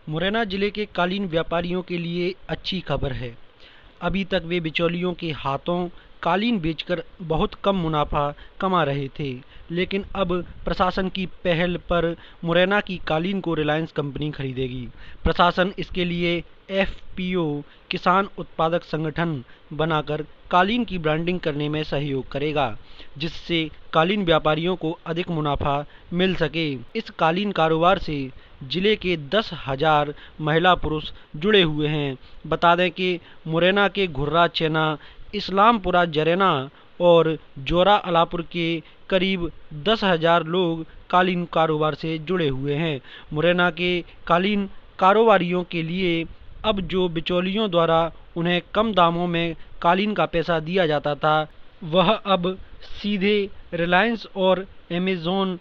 मुरैना जिले के कालीन व्यापारियों के लिए अच्छी खबर है। अभी तक वे बिचौलियों के हाथों कालीन बेचकर बहुत कम मुनाफा कमा रहे थे, लेकिन अब प्रशासन की पहल पर मुरैना की कालीन को रिलायंस कंपनी खरीदेगी। प्रशासन इसके लिए एफपीओ किसान उत्पादक संगठन बनाकर कालीन की ब्रांडिंग करने में सहयोग करेगा, जिससे कालीन व्यापारियों को अधिक मुनाफा मिल सके। इस कालीन कारोबार से जिले के 10,000 महिला पुरुष जुड़े हुए हैं। बता दें कि मुरैना के घुर्रा चेना, इस्लामपुरा जरेना और जोरा अलापुर के करीब 10,000 लोग कालीन कारोबार से जुड़े हुए हैं। मुरैना के कालीन कारोबारियों के लिए अब जो बिचौलियों द्वारा उन्हें कम दामों में कालीन का पैसा दिया जाता था, वह अब सीधे रिलायंस और अमेज़न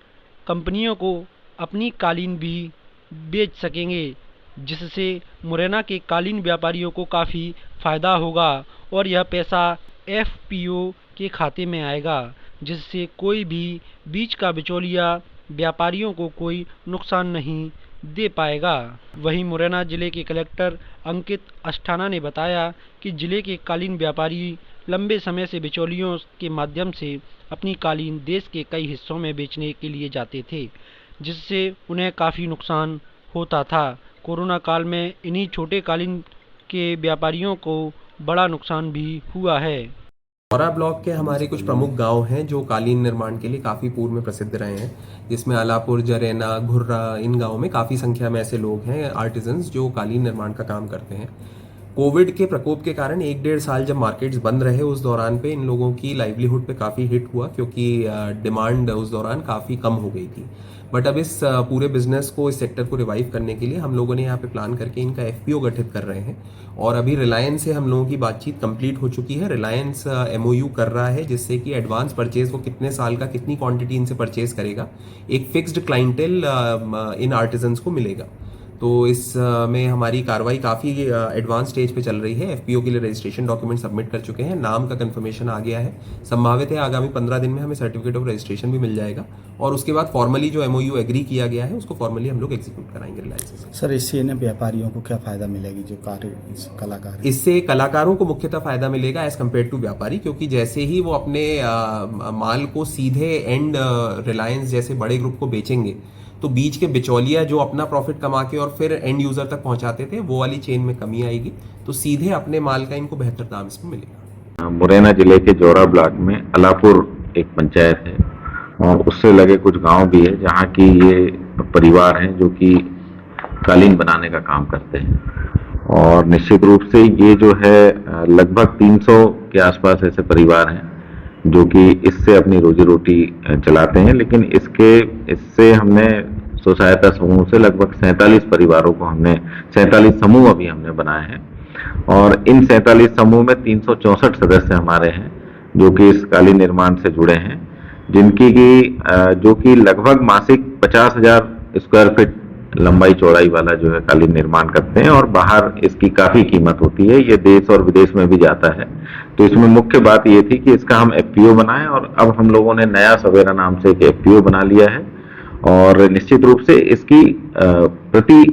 कंपनियों को अपनी कालीन भी बेच सकेंगे, जिससे मुरैना के कालीन व्यापारियों को काफ़ी फ़ायदा होगा और यह पैसा एफपीओ के खाते में आएगा, जिससे कोई भी बीच का बिचौलिया व्यापारियों को कोई नुकसान नहीं दे पाएगा। वहीं मुरैना जिले के कलेक्टर अंकित अस्थाना ने बताया कि जिले के कालीन व्यापारी लंबे समय से बिचौलियों के माध्यम से अपनी कालीन देश के कई हिस्सों में बेचने के लिए जाते थे, जिससे उन्हें काफ़ी नुकसान होता था। कोरोना काल में इन्हीं छोटे कालीन के व्यापारियों को बड़ा नुकसान भी हुआ है। औरा ब्लॉक के हमारे कुछ प्रमुख गांव हैं जो कालीन निर्माण के लिए काफ़ी पूर्व में प्रसिद्ध रहे हैं, जिसमें अलापुर, जरैना, घुर्रा, इन गांवों में काफ़ी संख्या में ऐसे लोग हैं आर्टिजन्स जो कालीन निर्माण का काम करते हैं। कोविड के प्रकोप के कारण 1-1.5 साल जब मार्केट्स बंद रहे, उस दौरान पे इन लोगों की लाइवलीहुड पे काफ़ी हिट हुआ, क्योंकि डिमांड उस दौरान काफ़ी कम हो गई थी। बट अब इस पूरे बिजनेस को, इस सेक्टर को रिवाइव करने के लिए हम लोगों ने यहाँ पे प्लान करके इनका एफपीओ गठित कर रहे हैं। और अभी रिलायंस से हम लोगों की बातचीत कंप्लीट हो चुकी है। रिलायंस एमओयू कर रहा है, जिससे कि एडवांस परचेज वो कितने साल का, कितनी क्वांटिटी इनसे परचेज करेगा, एक फिक्स्ड क्लाइंटेल इन आर्टिजन्स को मिलेगा। तो इस में हमारी कार्रवाई काफ़ी एडवांस स्टेज पे चल रही है। एफपीओ के लिए रजिस्ट्रेशन डॉक्यूमेंट सबमिट कर चुके हैं, नाम का कंफर्मेशन आ गया है। संभावित है आगामी 15 दिन में हमें सर्टिफिकेट ऑफ रजिस्ट्रेशन भी मिल जाएगा, और उसके बाद फॉर्मली जो एमओयू एग्री किया गया है उसको फॉर्मली हम लोग एग्जीक्यूट कराएंगे रिलायंस से। सर, इससे ना व्यापारियों को क्या फ़ायदा मिलेगी, जो कलाकार हैं? इससे कलाकारों को मुख्यतः फायदा मिलेगा एज कम्पेयर टू व्यापारी, क्योंकि जैसे ही वो अपने माल को सीधे एंड रिलायंस जैसे बड़े ग्रुप को बेचेंगे, तो बीच के बिचौलिया जो अपना प्रॉफिट कमा के और फिर एंड यूजर तक पहुंचाते थे, वो वाली चेन में कमी आएगी। तो सीधे अपने माल का इनको बेहतर दाम इसमें मिलेगा। मुरैना जिले के जोरा ब्लॉक में अलापुर एक पंचायत है और उससे लगे कुछ गांव भी है, जहां की ये परिवार हैं जो कि कालीन बनाने का काम करते हैं। और निश्चित रूप से ये जो है लगभग 300 के आसपास ऐसे परिवार हैं जो कि इससे अपनी रोजी रोटी चलाते हैं। लेकिन इससे हमने स्व सहायता समूह से लगभग 47 परिवारों को 47 समूह अभी हमने बनाए हैं, और इन 47 समूह में 364 सदस्य हमारे हैं जो कि इस कालीन निर्माण से जुड़े हैं, जिनकी जो कि लगभग मासिक 50,000 स्क्वायर फीट लंबाई चौड़ाई वाला जो है कालीन निर्माण करते हैं, और बाहर इसकी काफी कीमत होती है, ये देश और विदेश में भी जाता है। तो इसमें मुख्य बात ये थी कि इसका हम एफपीओ बनाएं, और अब हम लोगों ने नया सवेरा नाम से एक एफपीओ बना लिया है। और निश्चित रूप से इसकी प्रति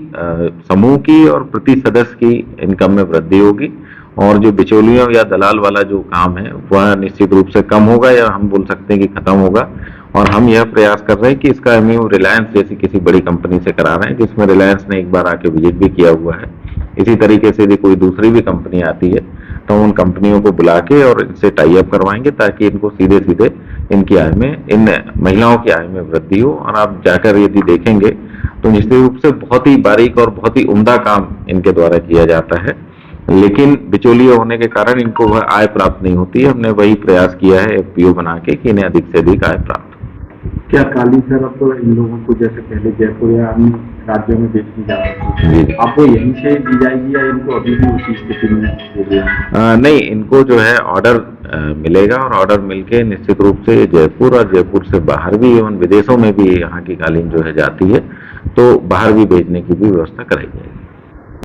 समूह की और प्रति सदस्य की इनकम में वृद्धि होगी, और जो बिचौलियों या दलाल वाला जो काम है वह निश्चित रूप से कम होगा, या हम बोल सकते हैं कि खत्म होगा। और हम यह प्रयास कर रहे हैं कि इसका एमओयू रिलायंस जैसी किसी बड़ी कंपनी से करा रहे हैं, जिसमें रिलायंस ने एक बार आके विजिट भी किया हुआ है। इसी तरीके से यदि कोई दूसरी भी कंपनी आती है तो उन कंपनियों को बुला के और इनसे टाई अप करवाएंगे, ताकि इनको सीधे सीधे इनकी आय में, इन महिलाओं की आय में वृद्धि हो। और आप जाकर यदि देखेंगे तो निश्चित रूप से बहुत ही बारीक और बहुत ही उम्दा काम इनके द्वारा किया जाता है, लेकिन बिचौलिया होने के कारण इनको वह आय प्राप्त नहीं होती है। हमने वही प्रयास किया है एफपीओ बना के कि इन्हें अधिक से अधिक आय प्राप्त। क्या कालीन सर अब तो इन लोगों को जैसे पहले जयपुर या अन्य राज्यों में बेची जाती थी, अब वो यहीं से दी जाएगी या इनको अभी भी उसी स्थिति में हो गया? नहीं, इनको जो है ऑर्डर मिलेगा, और ऑर्डर मिलके निश्चित रूप से जयपुर और जयपुर से बाहर भी, एवं विदेशों में भी यहाँ की कालीन जो है जाती है, तो बाहर भी भेजने की भी व्यवस्था कराई जाएगी।